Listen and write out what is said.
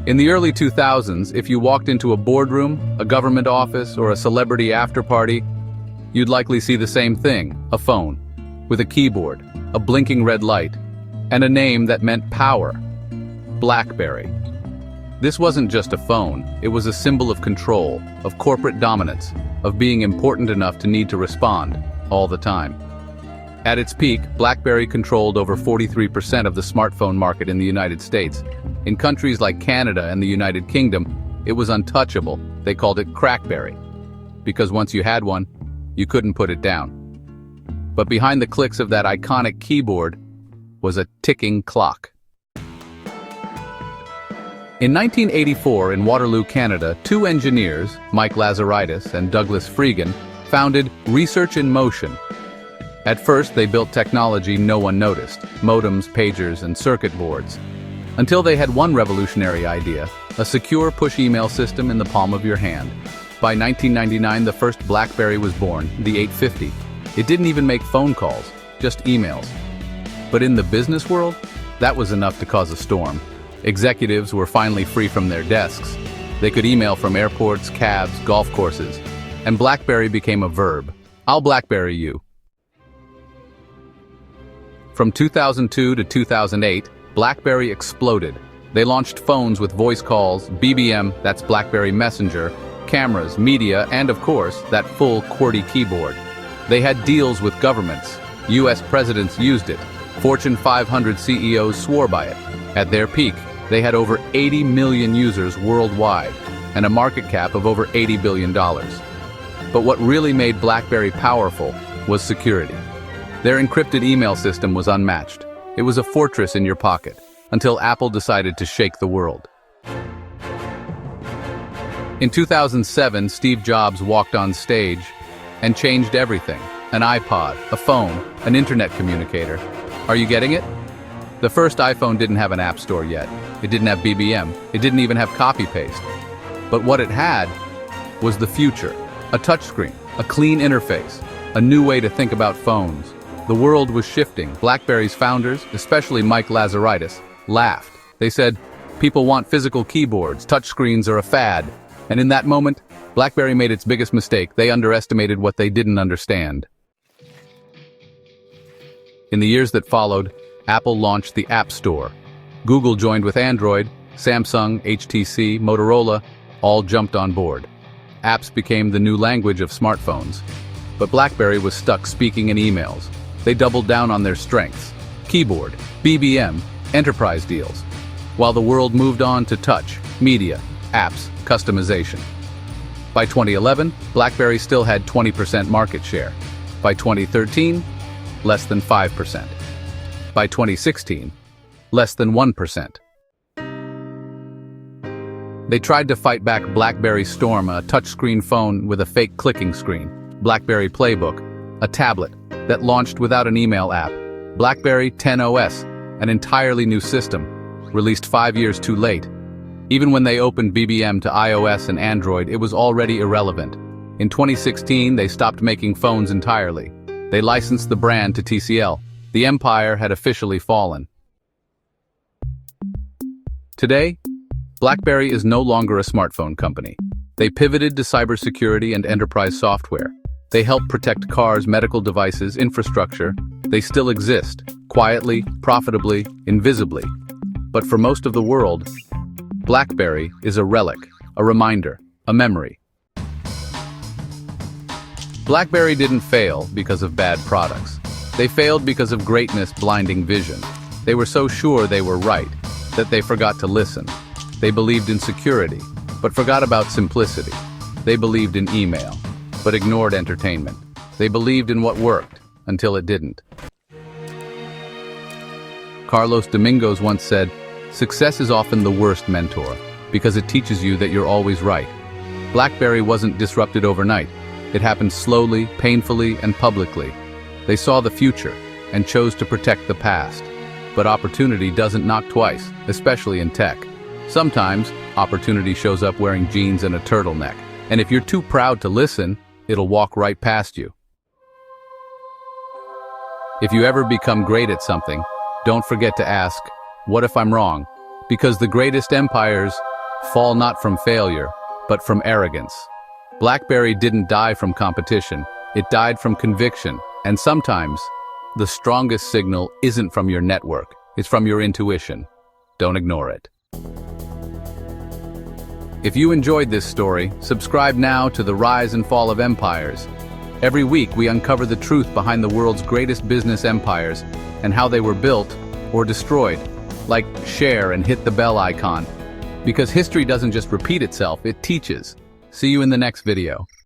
In the early 2000s, if you walked into a boardroom, a government office, or a celebrity after-party, you'd likely see the same thing, a phone, with a keyboard, a blinking red light, and a name that meant power: BlackBerry. This wasn't just a phone, it was a symbol of control, of corporate dominance, of being important enough to need to respond, all the time. At its peak, BlackBerry controlled over 43% of the smartphone market in the United States. In countries like Canada and the United Kingdom, it was untouchable. They called it CrackBerry. Because once you had one, you couldn't put it down. But behind the clicks of that iconic keyboard was a ticking clock. In 1984, in Waterloo, Canada, two engineers, Mike Lazaridis and Douglas Freegan, founded Research in Motion. At first, they built technology no one noticed: modems, pagers, and circuit boards. Until they had one revolutionary idea: a secure push email system in the palm of your hand. By 1999, the first BlackBerry was born, the 850. It didn't even make phone calls, just emails. But in the business world, that was enough to cause a storm. Executives were finally free from their desks. They could email from airports, cabs, golf courses. And BlackBerry became a verb. I'll BlackBerry you. From 2002 to 2008, BlackBerry exploded. They launched phones with voice calls, BBM, that's BlackBerry Messenger, cameras, media, and of course, that full QWERTY keyboard. They had deals with governments. US presidents used it. Fortune 500 CEOs swore by it. At their peak, they had over 80 million users worldwide and a market cap of over $80 billion. But what really made BlackBerry powerful was security. Their encrypted email system was unmatched. It was a fortress in your pocket, until Apple decided to shake the world. In 2007, Steve Jobs walked on stage and changed everything. An iPod, a phone, an internet communicator. Are you getting it? The first iPhone didn't have an app store yet. It didn't have BBM. It didn't even have copy-paste. But what it had was the future. A touchscreen, a clean interface, a new way to think about phones. The world was shifting. BlackBerry's founders, especially Mike Lazaridis, laughed. They said, "People want physical keyboards, touchscreens are a fad." And in that moment, BlackBerry made its biggest mistake. They underestimated what they didn't understand. In the years that followed, Apple launched the App Store. Google joined with Android, Samsung, HTC, Motorola, all jumped on board. Apps became the new language of smartphones. But BlackBerry was stuck speaking in emails. They doubled down on their strengths: keyboard, BBM, enterprise deals. While the world moved on to touch, media, apps, customization. By 2011, BlackBerry still had 20% market share. By 2013, less than 5%. By 2016, less than 1%. They tried to fight back BlackBerry Storm, a touchscreen phone with a fake clicking screen, BlackBerry Playbook, a tablet that launched without an email app, BlackBerry 10 OS, an entirely new system, released 5 years too late. Even when they opened BBM to iOS and Android, it was already irrelevant. In 2016, they stopped making phones entirely. They licensed the brand to TCL. The empire had officially fallen. Today, BlackBerry is no longer a smartphone company. They pivoted to cybersecurity and enterprise software. They help protect cars, medical devices, infrastructure. They still exist, quietly, profitably, invisibly. But for most of the world, BlackBerry is a relic, a reminder, a memory. BlackBerry didn't fail because of bad products. They failed because of greatness blinding vision. They were so sure they were right that they forgot to listen. They believed in security, but forgot about simplicity. They believed in email, but ignored entertainment. They believed in what worked until it didn't. Carlos Domingos once said, "Success is often the worst mentor, because it teaches you that you're always right." BlackBerry wasn't disrupted overnight. It happened slowly, painfully, and publicly. They saw the future and chose to protect the past. But opportunity doesn't knock twice, especially in tech. Sometimes, opportunity shows up wearing jeans and a turtleneck. And if you're too proud to listen, it'll walk right past you. If you ever become great at something, don't forget to ask, "What if I'm wrong?" Because the greatest empires fall not from failure, but from arrogance. BlackBerry didn't die from competition, it died from conviction, and sometimes, the strongest signal isn't from your network, it's from your intuition. Don't ignore it. If you enjoyed this story, subscribe now to The Rise and Fall of Empires. Every week we uncover the truth behind the world's greatest business empires and how they were built or destroyed. Like, share, and hit the bell icon. Because history doesn't just repeat itself, it teaches. See you in the next video.